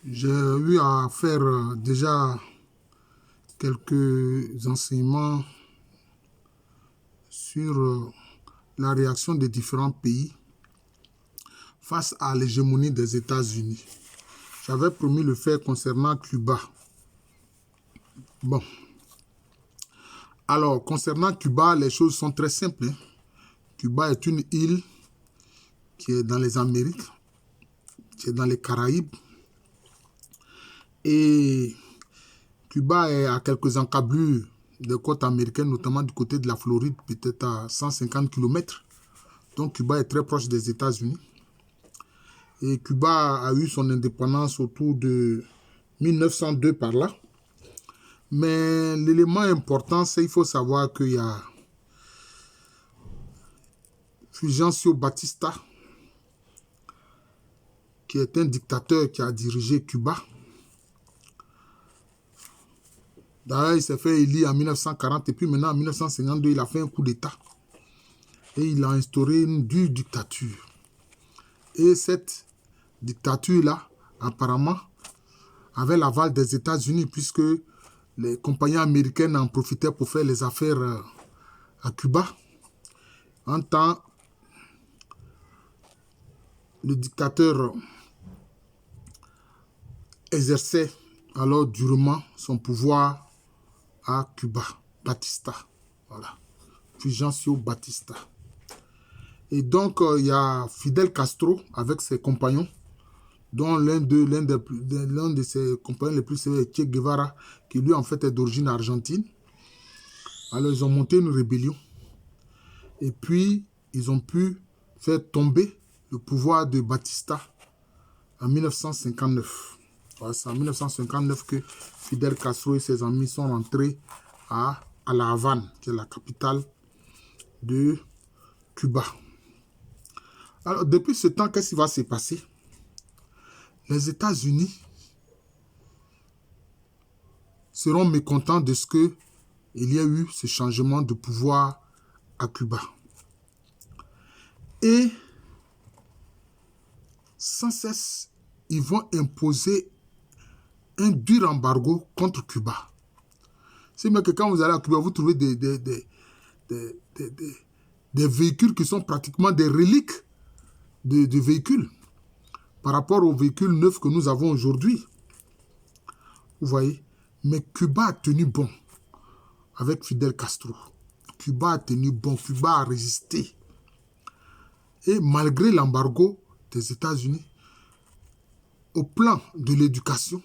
J'ai eu à faire déjà quelques enseignements sur la réaction des différents pays face à l'hégémonie des États-Unis. J'avais promis le faire concernant Cuba. Bon, alors concernant Cuba, les choses sont très simples, hein. Cuba est une île qui est dans les Amériques, qui est dans les Caraïbes. Et Cuba est à quelques encablures des côtes américaines, notamment du côté de la Floride, peut-être à 150 km. Donc Cuba est très proche des États-Unis. Et Cuba a eu son indépendance autour de 1902 par là. Mais l'élément important, c'est qu'il faut savoir qu'il y a Fulgencio Batista, qui est un dictateur qui a dirigé Cuba. D'ailleurs, il s'est fait élire en 1940 et puis maintenant en 1952, il a fait un coup d'État. Et il a instauré une dure dictature. Et cette dictature-là, apparemment, avait l'aval des États-Unis puisque les compagnies américaines en profitaient pour faire les affaires à Cuba. En temps, le dictateur exerçait alors durement son pouvoir à Cuba. Batista, voilà. Fulgencio Batista. Et donc, il y a Fidel Castro avec ses compagnons, dont l'un de ses compagnons les plus célèbres est Che Guevara, qui lui en fait est d'origine argentine. Alors ils ont monté une rébellion. Et puis, ils ont pu faire tomber le pouvoir de Batista en 1959. Voilà, c'est en 1959 que Fidel Castro et ses amis sont rentrés à La Havane, qui est la capitale de Cuba. Alors, depuis ce temps, qu'est-ce qui va se passer? Les États-Unis seront mécontents de ce qu'il y a eu ce changement de pouvoir à Cuba. Et sans cesse, ils vont imposer un dur embargo contre Cuba. C'est même que quand vous allez à Cuba, vous trouvez des véhicules qui sont pratiquement des reliques de véhicules par rapport aux véhicules neufs que nous avons aujourd'hui. Vous voyez? Mais Cuba a tenu bon avec Fidel Castro. Cuba a tenu bon, Cuba a résisté. Et malgré l'embargo des États-Unis, au plan de l'éducation,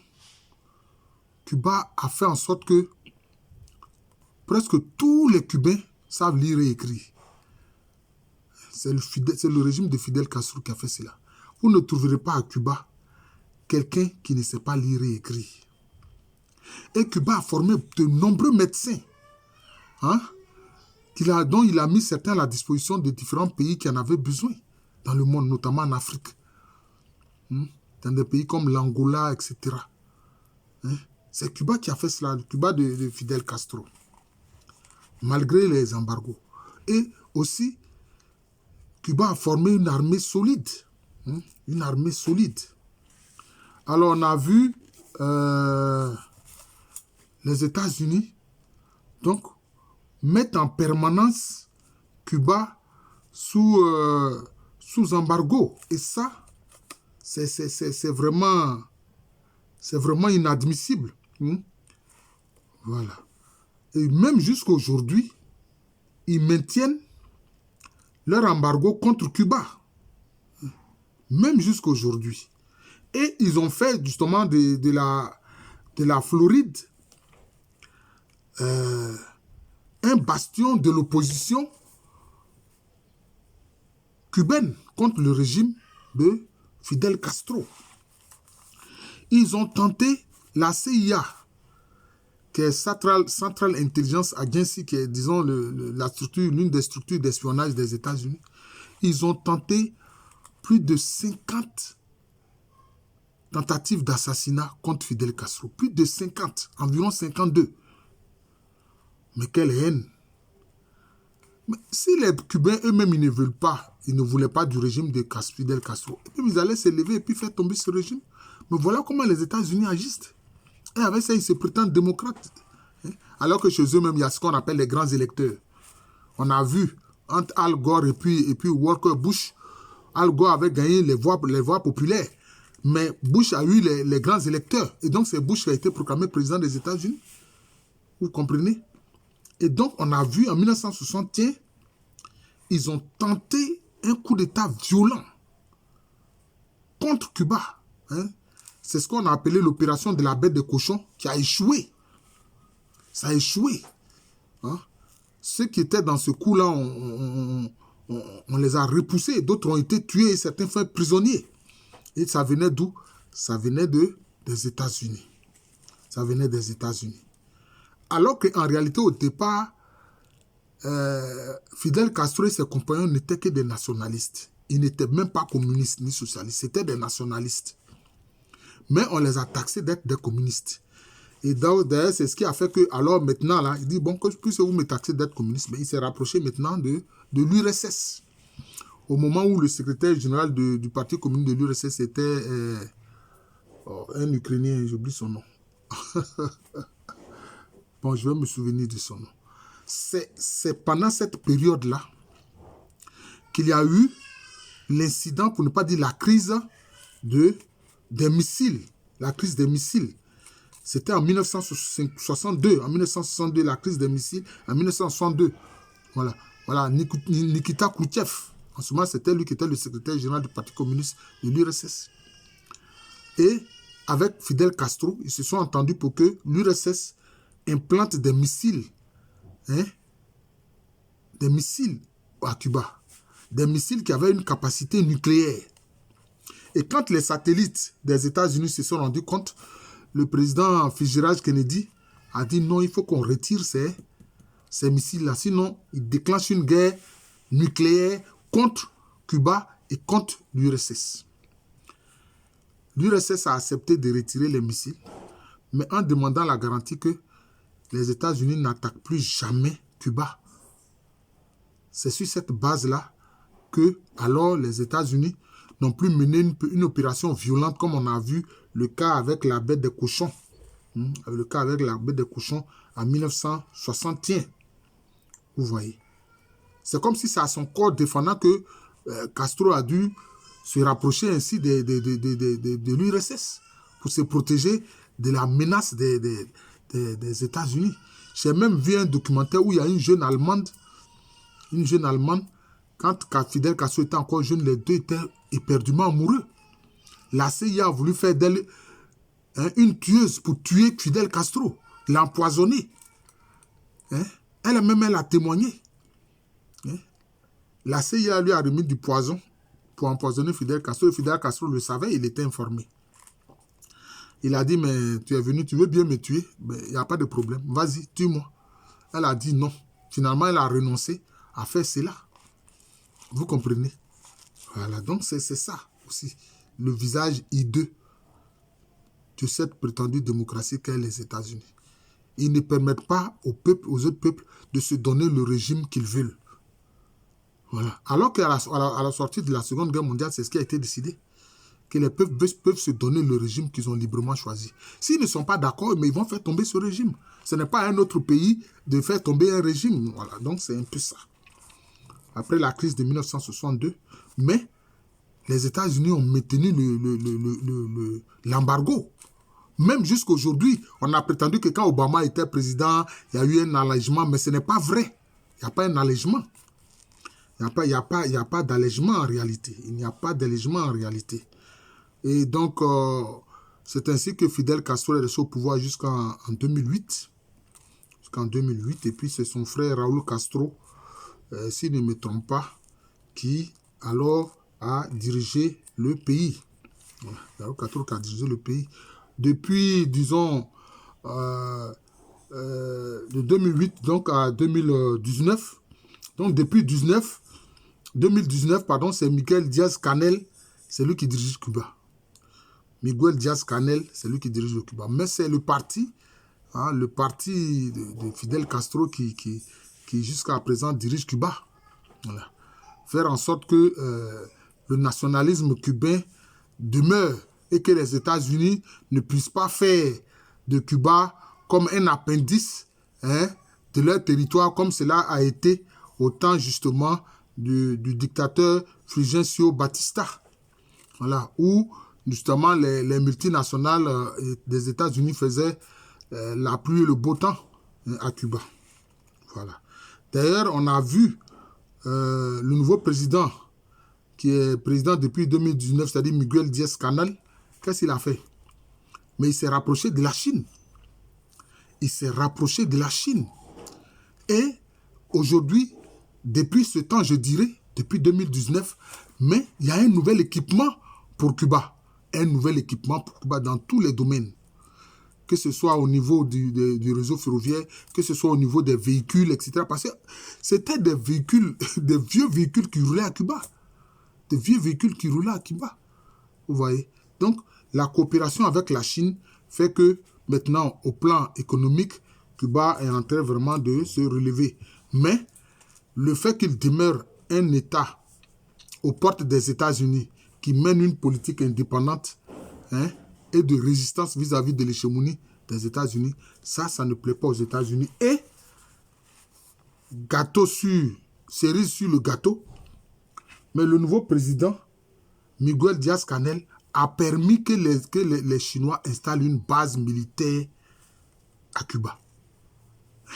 Cuba a fait en sorte que presque tous les Cubains savent lire et écrire. C'est le régime de Fidel Castro qui a fait cela. Vous ne trouverez pas à Cuba quelqu'un qui ne sait pas lire et écrire. Et Cuba a formé de nombreux médecins, hein, dont il a mis certains à la disposition de différents pays qui en avaient besoin dans le monde, notamment en Afrique, dans des pays comme l'Angola, etc. Hein? C'est Cuba qui a fait cela, Cuba de Fidel Castro, malgré les embargos. Et aussi, Cuba a formé une armée solide. Une armée solide. Alors, on a vu les États-Unis donc mettre en permanence Cuba sous embargo. Et ça, c'est vraiment inadmissible. Voilà. Et même jusqu'à aujourd'hui, ils maintiennent leur embargo contre Cuba. Même jusqu'à aujourd'hui. Et ils ont fait justement de la Floride un bastion de l'opposition cubaine contre le régime de Fidel Castro. Ils ont tenté la CIA, qui est Central Intelligence Agency, qui est, disons, l'une des structures d'espionnage des États-Unis. Ils ont tenté plus de 50 tentatives d'assassinat contre Fidel Castro. Plus de 50, environ 52. Mais quelle haine! Mais si les Cubains eux-mêmes ils ne veulent pas, Ils ne voulaient pas du régime de Fidel Castro. Et puis ils allaient se lever et puis faire tomber ce régime. Mais voilà comment les États-Unis agissent. Et avec ça, ils se prétendent démocrates. Alors que chez eux-mêmes, il y a ce qu'on appelle les grands électeurs. On a vu entre Al Gore et puis Walker Bush, Al Gore avait gagné les voix populaires. Mais Bush a eu les grands électeurs. Et donc, c'est Bush qui a été proclamé président des États-Unis. Vous comprenez? Et donc, on a vu en 1961, ils ont tenté un coup d'État violent contre Cuba. Hein? C'est ce qu'on a appelé l'opération de la bête de cochon qui a échoué. Ça a échoué. Hein? Ceux qui étaient dans ce coup-là, on les a repoussés. D'autres ont été tués et certains faits prisonniers. Et ça venait d'où? Ça venait des États-Unis. Ça venait des États-Unis. Alors qu'en réalité, au départ, Fidel Castro et ses compagnons n'étaient que des nationalistes. Ils n'étaient même pas communistes ni socialistes. C'était des nationalistes. Mais on les a taxés d'être des communistes. Et d'ailleurs, c'est ce qui a fait que, alors maintenant, là, il dit, bon, puisque vous me taxez d'être communiste, mais il s'est rapproché maintenant de l'URSS. Au moment où le secrétaire général du Parti communiste de l'URSS était un Ukrainien, j'oublie son nom. Bon, je vais me souvenir de son nom. C'est pendant cette période-là qu'il y a eu l'incident, pour ne pas dire la crise des missiles. La crise des missiles. C'était en 1962. En 1962, la crise des missiles. En 1962, voilà, Nikita Khrouchtchev. En ce moment, c'était lui qui était le secrétaire général du Parti communiste de l'URSS. Et avec Fidel Castro, ils se sont entendus pour que l'URSS implante des missiles. Hein, des missiles à Cuba. Des missiles qui avaient une capacité nucléaire. Et quand les satellites des États-Unis se sont rendus compte, le président Fitzgerald Kennedy a dit non, il faut qu'on retire ces missiles-là. Sinon, il déclenche une guerre nucléaire contre Cuba et contre l'URSS. L'URSS a accepté de retirer les missiles, mais en demandant la garantie que les États-Unis n'attaquent plus jamais Cuba. C'est sur cette base-là que, alors, les États-Unis n'ont plus mené une opération violente comme on a vu le cas avec la bête des cochons. Le cas avec la bête des cochons en 1961. Vous voyez. C'est comme si c'est à son corps défendant que Castro a dû se rapprocher ainsi de l'URSS pour se protéger de la menace des États-Unis. J'ai même vu un documentaire où il y a une jeune Allemande, quand Fidel Castro était encore jeune, les deux étaient éperdument amoureux. La CIA a voulu faire d'elle une tueuse pour tuer Fidel Castro, l'empoisonner. Elle a témoigné. La CIA lui a remis du poison pour empoisonner Fidel Castro. Et Fidel Castro le savait, il était informé. Il a dit, mais tu es venu, tu veux bien me tuer? Il n'y a pas de problème, vas-y, tue-moi. Elle a dit non. Finalement, elle a renoncé à faire cela. Vous comprenez? Voilà, donc c'est ça aussi, le visage hideux de cette prétendue démocratie qu'est les États-Unis. Ils ne permettent pas aux autres peuples de se donner le régime qu'ils veulent. Voilà. Alors qu'à la sortie de la Seconde Guerre mondiale, c'est ce qui a été décidé. Que les peuples peuvent se donner le régime qu'ils ont librement choisi. S'ils ne sont pas d'accord, mais ils vont faire tomber ce régime. Ce n'est pas à un autre pays de faire tomber un régime. Voilà, donc c'est un peu ça. Après la crise de 1962, mais les États-Unis ont maintenu l'embargo. Même jusqu'aujourd'hui, on a prétendu que quand Obama était président, il y a eu un allègement, mais ce n'est pas vrai. Il n'y a pas un allègement. Il n'y a pas d'allègement en réalité. Il n'y a pas d'allègement en réalité. Et donc, c'est ainsi que Fidel Castro est resté au pouvoir jusqu'en 2008. Jusqu'en 2008. Et puis, c'est son frère Raúl Castro, s'il ne me trompe pas, qui alors a dirigé le pays. Voilà. Raúl Castro qui a dirigé le pays. Depuis, disons, de 2008 donc à 2019. Donc, depuis 2019, pardon, c'est Miguel Díaz-Canel, c'est lui qui dirige Cuba. Miguel Díaz-Canel, c'est lui qui dirige le Cuba. Mais c'est le parti de Fidel Castro qui jusqu'à présent dirige Cuba. Voilà. faire en sorte que le nationalisme cubain demeure et que les États-Unis ne puissent pas faire de Cuba comme un appendice de leur territoire, comme cela a été au temps justement du dictateur Fulgencio Batista. Voilà, où justement les multinationales des États-Unis faisaient la pluie et le beau temps à Cuba. Voilà. D'ailleurs, on a vu le nouveau président, qui est président depuis 2019, c'est-à-dire Miguel Díaz-Canel, qu'est-ce qu'il a fait? Mais il s'est rapproché de la Chine. Il s'est rapproché de la Chine. Et aujourd'hui, depuis ce temps, je dirais, depuis 2019, mais il y a un nouvel équipement pour Cuba. Un nouvel équipement pour Cuba dans tous les domaines. Que ce soit au niveau du réseau ferroviaire, que ce soit au niveau des véhicules, etc. Parce que c'était des véhicules, des vieux véhicules qui roulaient à Cuba. Des vieux véhicules qui roulaient à Cuba. Vous voyez? Donc, la coopération avec la Chine fait que maintenant, au plan économique, Cuba est en train vraiment de se relever. Mais le fait qu'il demeure un État aux portes des États-Unis qui mène une politique indépendante et de résistance vis-à-vis de l'hégémonie des États-Unis, ça ne plaît pas aux États-Unis. Et gâteau sur, cerise sur le gâteau, mais le nouveau président, Miguel Díaz-Canel, a permis que les Chinois installent une base militaire à Cuba.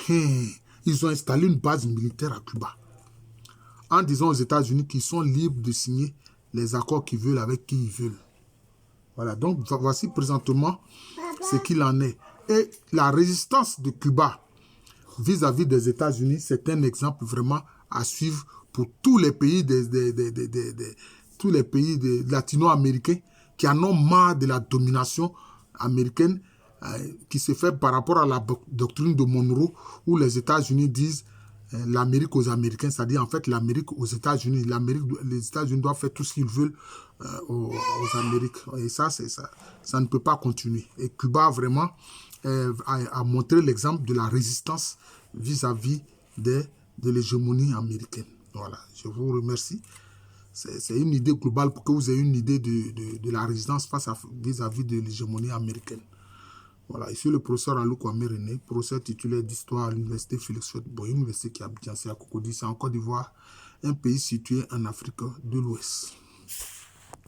Ils ont installé une base militaire à Cuba. En disant aux États-Unis qu'ils sont libres de signer les accords qu'ils veulent avec qui ils veulent. Voilà, donc voici présentement ce qu'il en est. Et la résistance de Cuba vis-à-vis des États-Unis, c'est un exemple vraiment à suivre pour tous les pays tous les pays latino-américains qui en ont marre de la domination américaine qui se fait par rapport à la doctrine de Monroe, où les États-Unis disent l'Amérique aux Américains, c'est-à-dire en fait l'Amérique aux États-Unis. Les États-Unis doivent faire tout ce qu'ils veulent aux Amériques. Et ça ne peut pas continuer. Et Cuba vraiment a montré l'exemple de la résistance vis-à-vis de l'hégémonie américaine. Voilà, je vous remercie. C'est une idée globale pour que vous ayez une idée de la résistance vis-à-vis de l'hégémonie américaine. Voilà, ici le professeur Alou Kwame René, professeur titulaire d'histoire à l'université Félix Houphouët-Boigny, université qui habite à Cocody, c'est en Côte d'Ivoire, un pays situé en Afrique de l'Ouest.